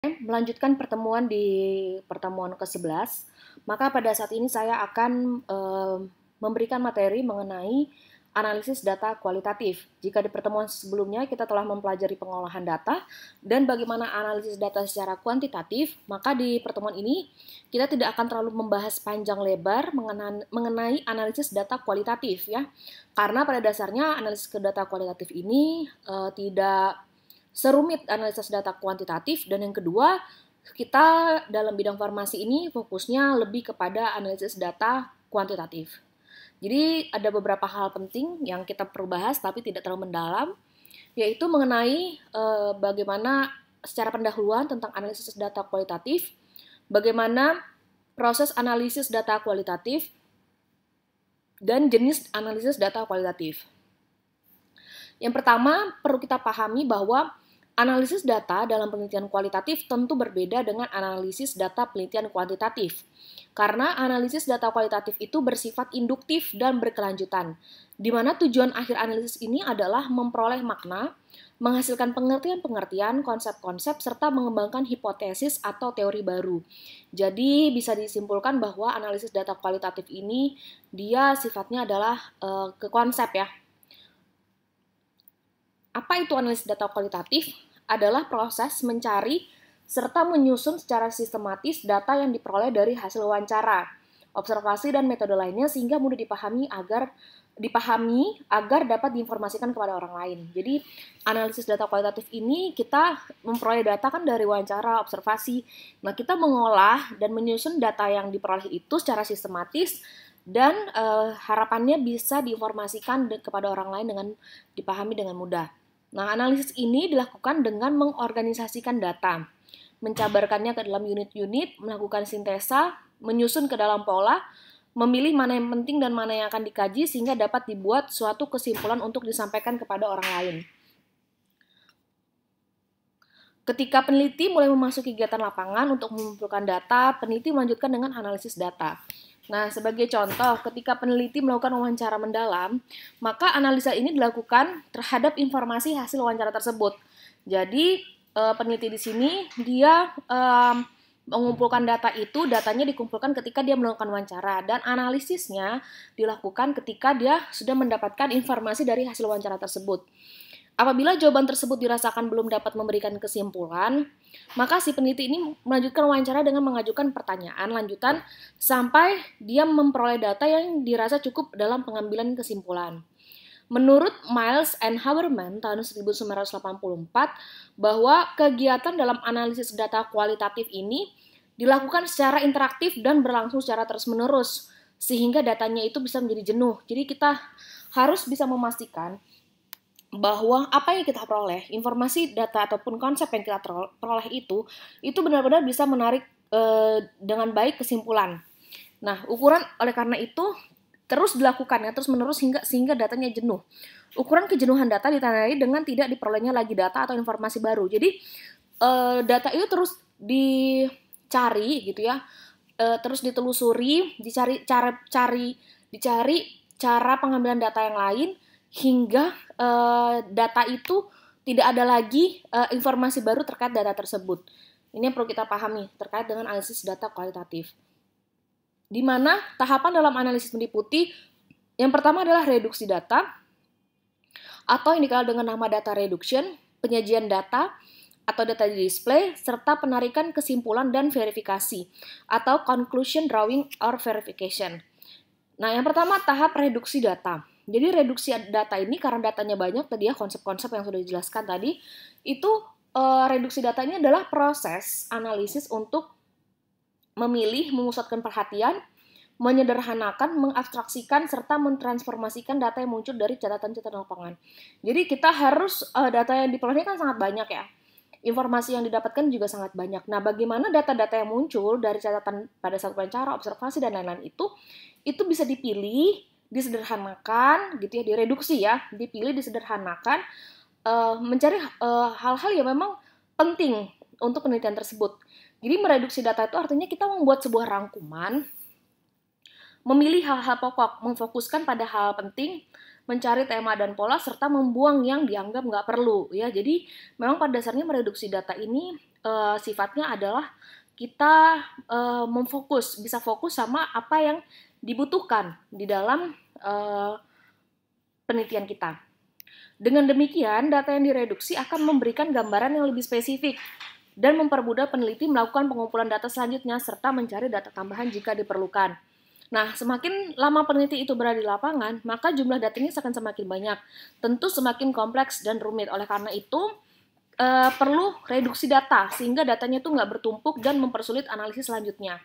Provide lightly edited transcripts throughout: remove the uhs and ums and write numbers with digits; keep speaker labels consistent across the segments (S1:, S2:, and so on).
S1: Melanjutkan pertemuan di pertemuan ke-11, maka pada saat ini saya akan memberikan materi mengenai analisis data kualitatif. Jika di pertemuan sebelumnya kita telah mempelajari pengolahan data dan bagaimana analisis data secara kuantitatif, maka di pertemuan ini kita tidak akan terlalu membahas panjang lebar mengenai analisis data kualitatif ya. Karena pada dasarnya analisis data kualitatif ini tidak serumit analisis data kuantitatif, dan yang kedua, kita dalam bidang farmasi ini fokusnya lebih kepada analisis data kuantitatif. Jadi ada beberapa hal penting yang kita perlu bahas tapi tidak terlalu mendalam, yaitu mengenai bagaimana secara pendahuluan tentang analisis data kualitatif, bagaimana proses analisis data kualitatif, dan jenis analisis data kualitatif. Yang pertama, perlu kita pahami bahwa analisis data dalam penelitian kualitatif tentu berbeda dengan analisis data penelitian kuantitatif. Karena analisis data kualitatif itu bersifat induktif dan berkelanjutan, di mana tujuan akhir analisis ini adalah memperoleh makna, menghasilkan pengertian-pengertian, konsep-konsep, serta mengembangkan hipotesis atau teori baru. Jadi bisa disimpulkan bahwa analisis data kualitatif ini dia sifatnya adalah ke konsep ya. Apa itu analisis data kualitatif? Adalah proses mencari serta menyusun secara sistematis data yang diperoleh dari hasil wawancara, observasi, dan metode lainnya sehingga mudah dipahami agar dapat diinformasikan kepada orang lain. Jadi analisis data kualitatif ini kita memperoleh data kan dari wawancara, observasi. Nah, kita mengolah dan menyusun data yang diperoleh itu secara sistematis dan harapannya bisa diinformasikan kepada orang lain dengan dipahami dengan mudah. Nah, analisis ini dilakukan dengan mengorganisasikan data, mencabarkannya ke dalam unit-unit, melakukan sintesa, menyusun ke dalam pola, memilih mana yang penting dan mana yang akan dikaji sehingga dapat dibuat suatu kesimpulan untuk disampaikan kepada orang lain. Ketika peneliti mulai memasuki kegiatan lapangan untuk mengumpulkan data, peneliti melanjutkan dengan analisis data. Nah, sebagai contoh, ketika peneliti melakukan wawancara mendalam, maka analisa ini dilakukan terhadap informasi hasil wawancara tersebut. Jadi, peneliti di sini dia mengumpulkan data itu, datanya dikumpulkan ketika dia melakukan wawancara, dan analisisnya dilakukan ketika dia sudah mendapatkan informasi dari hasil wawancara tersebut. Apabila jawaban tersebut dirasakan belum dapat memberikan kesimpulan, maka si peneliti ini melanjutkan wawancara dengan mengajukan pertanyaan lanjutan sampai dia memperoleh data yang dirasa cukup dalam pengambilan kesimpulan. Menurut Miles and Haberman tahun 1984, bahwa kegiatan dalam analisis data kualitatif ini dilakukan secara interaktif dan berlangsung secara terus-menerus, sehingga datanya itu bisa menjadi jenuh. Jadi kita harus bisa memastikan bahwa apa yang kita peroleh, informasi, data, ataupun konsep yang kita peroleh itu benar-benar bisa menarik dengan baik kesimpulan. Nah, ukuran oleh karena itu terus dilakukan ya, terus menerus sehingga datanya jenuh. Ukuran kejenuhan data ditandai dengan tidak diperolehnya lagi data atau informasi baru. Jadi data itu terus dicari gitu ya, terus ditelusuri, dicari cara pengambilan data yang lain hingga data itu tidak ada lagi informasi baru terkait data tersebut. Ini yang perlu kita pahami terkait dengan analisis data kualitatif. Di mana tahapan dalam analisis meliputi yang pertama adalah reduksi data atau yang dikenal dengan nama data reduction, penyajian data atau data di display, serta penarikan kesimpulan dan verifikasi atau conclusion drawing or verification. Nah, yang pertama tahap reduksi data. Jadi reduksi data ini karena datanya banyak tadi ya, konsep-konsep yang sudah dijelaskan tadi, itu reduksi data ini adalah proses analisis untuk memilih, memusatkan perhatian, menyederhanakan, mengabstraksikan, serta mentransformasikan data yang muncul dari catatan-catatan lapangan. Jadi kita harus, data yang diperoleh kan sangat banyak ya, informasi yang didapatkan juga sangat banyak. Nah, bagaimana data-data yang muncul dari catatan pada saat wawancara, observasi, dan lain-lain itu bisa dipilih, disederhanakan gitu ya, direduksi ya, dipilih, disederhanakan, mencari hal-hal yang memang penting untuk penelitian tersebut. Jadi mereduksi data itu artinya kita membuat sebuah rangkuman, memilih hal-hal pokok, memfokuskan pada hal penting, mencari tema dan pola, serta membuang yang dianggap nggak perlu ya. Jadi memang pada dasarnya mereduksi data ini sifatnya adalah kita bisa fokus sama apa yang dibutuhkan di dalam penelitian kita. Dengan demikian, data yang direduksi akan memberikan gambaran yang lebih spesifik dan mempermudah peneliti melakukan pengumpulan data selanjutnya serta mencari data tambahan jika diperlukan. Nah, semakin lama peneliti itu berada di lapangan, maka jumlah datanya akan semakin banyak. Tentu semakin kompleks dan rumit. Oleh karena itu, perlu reduksi data sehingga datanya itu nggak bertumpuk dan mempersulit analisis selanjutnya.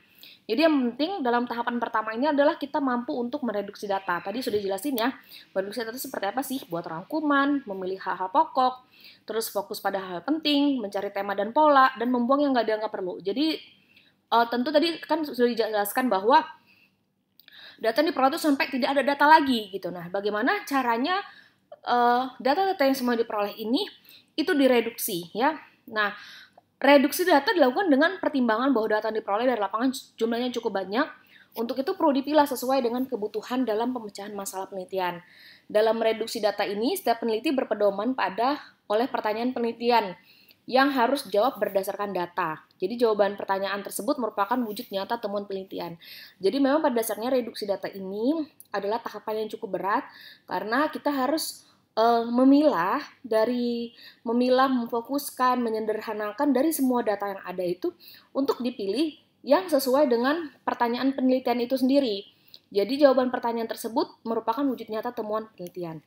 S1: Jadi yang penting dalam tahapan pertama ini adalah kita mampu untuk mereduksi data. Tadi sudah jelasin ya, mereduksi data itu seperti apa sih? Buat rangkuman, memilih hal-hal pokok, terus fokus pada hal penting, mencari tema dan pola, dan membuang yang nggak dianggap perlu. Jadi tentu tadi kan sudah dijelaskan bahwa data yang diperoleh itu sampai tidak ada data lagi gitu. Nah, bagaimana caranya data-data yang semua diperoleh ini itu direduksi ya. Nah, reduksi data dilakukan dengan pertimbangan bahwa data yang diperoleh dari lapangan jumlahnya cukup banyak. Untuk itu perlu dipilah sesuai dengan kebutuhan dalam pemecahan masalah penelitian. Dalam reduksi data ini, setiap peneliti berpedoman oleh pertanyaan penelitian yang harus dijawab berdasarkan data. Jadi jawaban pertanyaan tersebut merupakan wujud nyata temuan penelitian. Jadi memang pada dasarnya reduksi data ini adalah tahapan yang cukup berat karena kita harus memilah, memfokuskan, menyederhanakan dari semua data yang ada itu untuk dipilih yang sesuai dengan pertanyaan penelitian itu sendiri. Jadi jawaban pertanyaan tersebut merupakan wujud nyata temuan penelitian.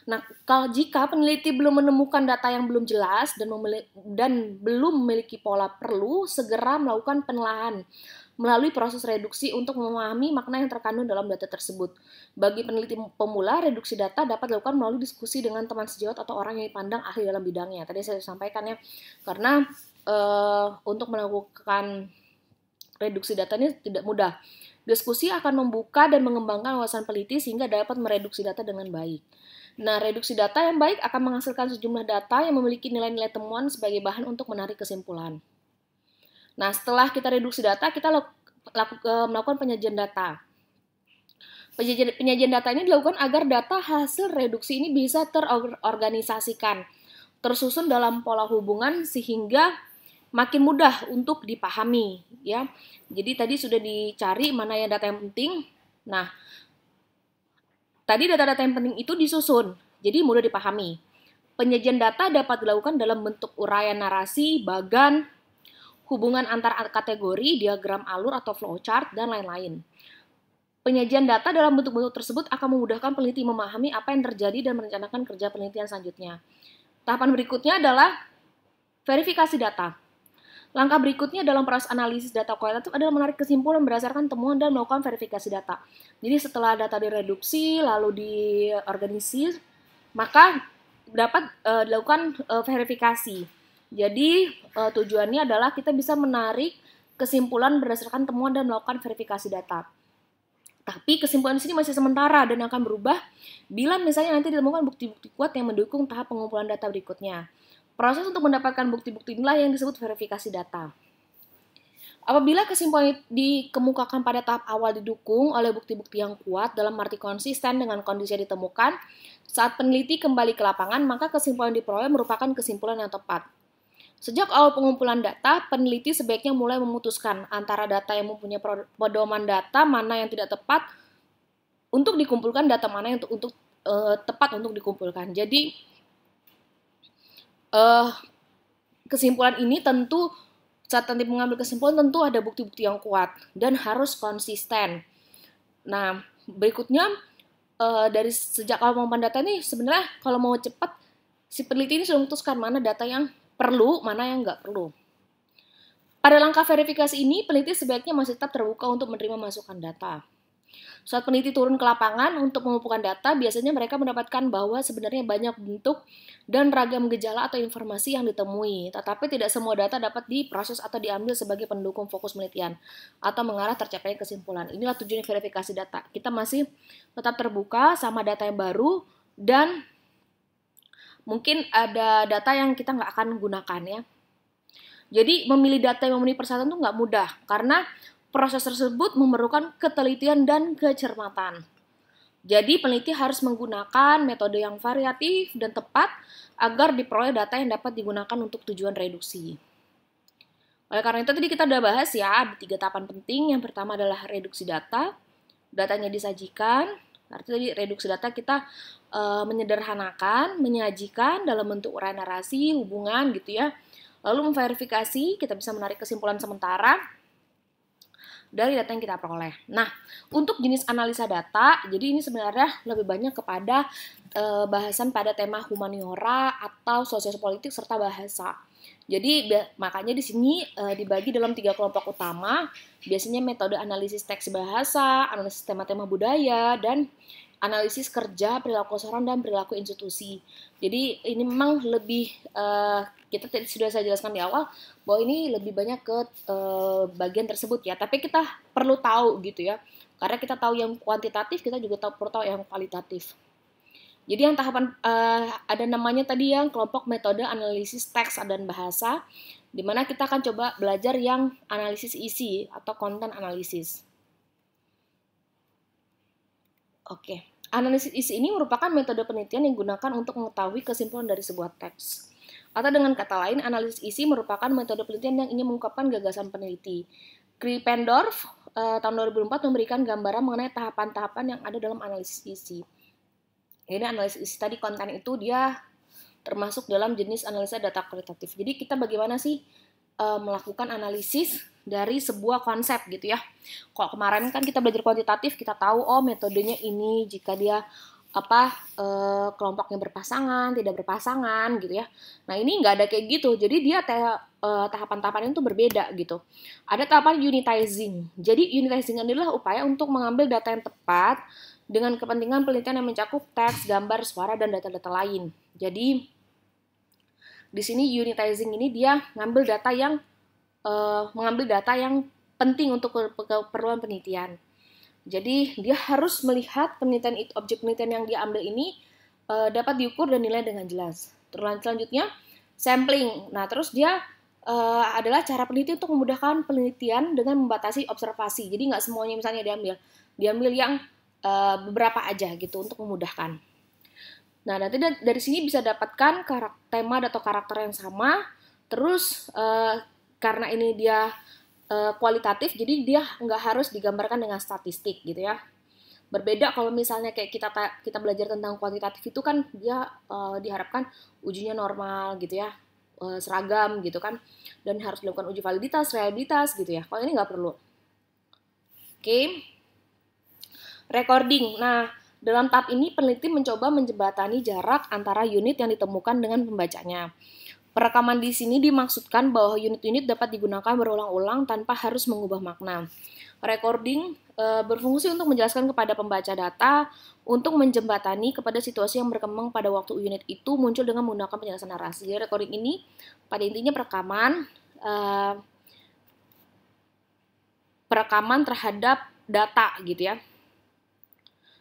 S1: Nah, jika peneliti belum menemukan data yang belum jelas dan belum memiliki pola, perlu segera melakukan penelaahan melalui proses reduksi untuk memahami makna yang terkandung dalam data tersebut. Bagi peneliti pemula, reduksi data dapat dilakukan melalui diskusi dengan teman sejawat atau orang yang dipandang ahli dalam bidangnya. Tadi saya sampaikan ya, karena untuk melakukan reduksi data ini tidak mudah. Diskusi akan membuka dan mengembangkan wawasan peneliti sehingga dapat mereduksi data dengan baik. Nah, reduksi data yang baik akan menghasilkan sejumlah data yang memiliki nilai-nilai temuan sebagai bahan untuk menarik kesimpulan. Nah, setelah kita reduksi data, kita melakukan penyajian data. Penyajian data ini dilakukan agar data hasil reduksi ini bisa terorganisasikan, tersusun dalam pola hubungan sehingga makin mudah untuk dipahami. Ya, jadi tadi sudah dicari mana yang data yang penting. Nah, tadi data-data yang penting itu disusun, jadi mudah dipahami. Penyajian data dapat dilakukan dalam bentuk uraian narasi, bagan, hubungan antar kategori, diagram alur atau flowchart, dan lain-lain. Penyajian data dalam bentuk-bentuk tersebut akan memudahkan peneliti memahami apa yang terjadi dan merencanakan kerja penelitian selanjutnya. Tahapan berikutnya adalah verifikasi data. Langkah berikutnya dalam proses analisis data kualitatif adalah menarik kesimpulan berdasarkan temuan dan melakukan verifikasi data. Jadi setelah data direduksi, lalu diorganisir, maka dapat dilakukan verifikasi. Jadi tujuannya adalah kita bisa menarik kesimpulan berdasarkan temuan dan melakukan verifikasi data. Tapi kesimpulan di sini masih sementara dan akan berubah bila misalnya nanti ditemukan bukti-bukti kuat yang mendukung tahap pengumpulan data berikutnya. Proses untuk mendapatkan bukti-bukti inilah yang disebut verifikasi data. Apabila kesimpulan dikemukakan pada tahap awal didukung oleh bukti-bukti yang kuat dalam arti konsisten dengan kondisi yang ditemukan, saat peneliti kembali ke lapangan, maka kesimpulan yang diperoleh merupakan kesimpulan yang tepat. Sejak awal pengumpulan data, peneliti sebaiknya mulai memutuskan antara data yang mempunyai pedoman data mana yang tidak tepat untuk dikumpulkan, data mana yang tepat untuk dikumpulkan. Jadi kesimpulan ini tentu saat nanti mengambil kesimpulan tentu ada bukti-bukti yang kuat dan harus konsisten. Nah, berikutnya dari sejak awal pengumpulan data ini sebenarnya kalau mau cepat si peneliti ini sudah memutuskan mana data yang perlu, mana yang nggak perlu. Pada langkah verifikasi ini, peneliti sebaiknya masih tetap terbuka untuk menerima masukan data. Saat peneliti turun ke lapangan untuk mengumpulkan data, biasanya mereka mendapatkan bahwa sebenarnya banyak bentuk dan ragam gejala atau informasi yang ditemui, tetapi tidak semua data dapat diproses atau diambil sebagai pendukung fokus penelitian atau mengarah tercapainya kesimpulan. Inilah tujuan verifikasi data. Kita masih tetap terbuka sama data yang baru dan mungkin ada data yang kita nggak akan gunakan ya. Jadi memilih data yang memenuhi persyaratan itu nggak mudah karena proses tersebut memerlukan ketelitian dan kecermatan. Jadi peneliti harus menggunakan metode yang variatif dan tepat agar diperoleh data yang dapat digunakan untuk tujuan reduksi. Oleh karena itu tadi kita udah bahas ya, ada 3 tahapan penting. Yang pertama adalah reduksi data, datanya disajikan. Artinya tadi reduksi data kita menyederhanakan, menyajikan dalam bentuk uraian narasi, hubungan gitu ya. Lalu memverifikasi, kita bisa menarik kesimpulan sementara dari data yang kita peroleh. Nah, untuk jenis analisa data, jadi ini sebenarnya lebih banyak kepada bahasan pada tema humaniora atau sosiologi serta bahasa. Jadi makanya di sini dibagi dalam 3 kelompok utama, biasanya metode analisis teks bahasa, analisis tema-tema budaya, dan analisis kerja, perilaku seorang, dan perilaku institusi. Jadi ini memang lebih, kita tadi sudah saya jelaskan di awal, bahwa ini lebih banyak ke bagian tersebut ya, tapi kita perlu tahu gitu ya, karena kita tahu yang kuantitatif, kita juga perlu tahu yang kualitatif. Jadi yang tahapan ada namanya tadi yang kelompok metode analisis teks dan bahasa, di mana kita akan coba belajar yang analisis isi atau content analisis. Oke, analisis isi ini merupakan metode penelitian yang digunakan untuk mengetahui kesimpulan dari sebuah teks. Atau dengan kata lain, analisis isi merupakan metode penelitian yang ingin mengungkapkan gagasan peneliti. Krippendorff tahun 2004 memberikan gambaran mengenai tahapan-tahapan yang ada dalam analisis isi. Jadi analisis isi tadi konten itu dia termasuk dalam jenis analisa data kualitatif. Jadi kita bagaimana sih melakukan analisis dari sebuah konsep gitu ya. Kalau kemarin kan kita belajar kuantitatif, kita tahu oh metodenya ini jika dia kelompoknya berpasangan, tidak berpasangan gitu ya. Nah ini nggak ada kayak gitu, jadi dia tahapan-tahapan itu berbeda gitu. Ada tahapan unitizing. Jadi unitizing adalah upaya untuk mengambil data yang tepat dengan kepentingan penelitian yang mencakup teks, gambar, suara, dan data-data lain. Jadi di sini unitizing ini dia mengambil data yang penting untuk keperluan penelitian. Jadi dia harus melihat objek penelitian yang dia ambil ini dapat diukur dan nilai dengan jelas. Terus selanjutnya sampling. Nah terus dia adalah cara peneliti untuk memudahkan penelitian dengan membatasi observasi. Jadi nggak semuanya misalnya diambil yang beberapa aja gitu untuk memudahkan. Nah nanti dari sini bisa dapatkan tema atau karakter yang sama. Terus karena ini dia kualitatif, jadi dia nggak harus digambarkan dengan statistik gitu ya. Berbeda kalau misalnya kayak kita belajar tentang kuantitatif itu kan dia diharapkan ujinya normal gitu ya, seragam gitu kan, dan harus dilakukan uji validitas, reliabilitas gitu ya. Kalau ini nggak perlu. Oke. Recording. Nah, dalam tahap ini peneliti mencoba menjembatani jarak antara unit yang ditemukan dengan pembacanya. Perekaman di sini dimaksudkan bahwa unit-unit dapat digunakan berulang-ulang tanpa harus mengubah makna. Recording berfungsi untuk menjelaskan kepada pembaca data untuk menjembatani kepada situasi yang berkembang pada waktu unit itu muncul dengan menggunakan penjelasan narasi. Jadi recording ini pada intinya perekaman terhadap data gitu ya.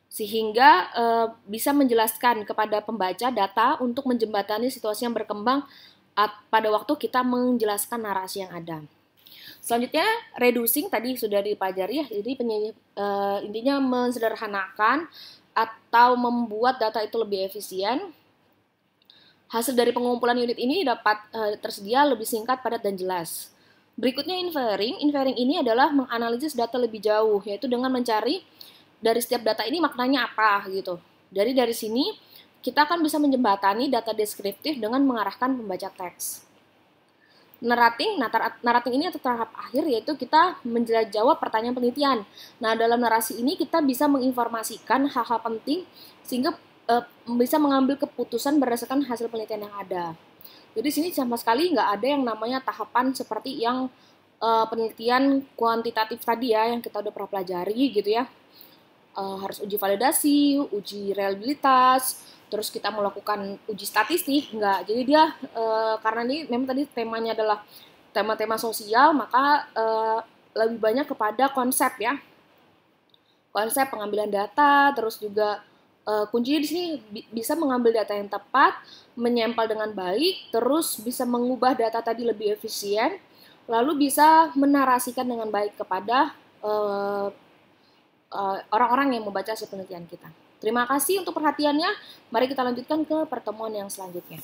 S1: Sehingga bisa menjelaskan kepada pembaca data untuk menjembatani situasi yang berkembang pada waktu kita menjelaskan narasi yang ada. Selanjutnya, reducing tadi sudah dipelajari ya, jadi intinya mensederhanakan atau membuat data itu lebih efisien. Hasil dari pengumpulan unit ini dapat tersedia lebih singkat, padat, dan jelas. Berikutnya inferring. Inferring ini adalah menganalisis data lebih jauh, yaitu dengan mencari dari setiap data ini maknanya apa gitu. Dari sini kita akan bisa menjembatani data deskriptif dengan mengarahkan pembaca teks. Narrating ini atau tahap akhir yaitu kita menjawab pertanyaan penelitian. Nah, dalam narasi ini kita bisa menginformasikan hal-hal penting sehingga bisa mengambil keputusan berdasarkan hasil penelitian yang ada. Jadi sini sama sekali nggak ada yang namanya tahapan seperti yang penelitian kuantitatif tadi ya, yang kita udah pernah pelajari gitu ya. Harus uji validasi, uji reliabilitas, terus kita melakukan uji statistik, enggak. Jadi dia karena ini memang tadi temanya adalah tema-tema sosial, maka lebih banyak kepada konsep ya. Konsep pengambilan data, terus juga kuncinya di sini bisa mengambil data yang tepat, menyempel dengan baik, terus bisa mengubah data tadi lebih efisien, lalu bisa menarasikan dengan baik kepada orang-orang yang membaca hasil penelitian kita. Terima kasih untuk perhatiannya. Mari kita lanjutkan ke pertemuan yang selanjutnya.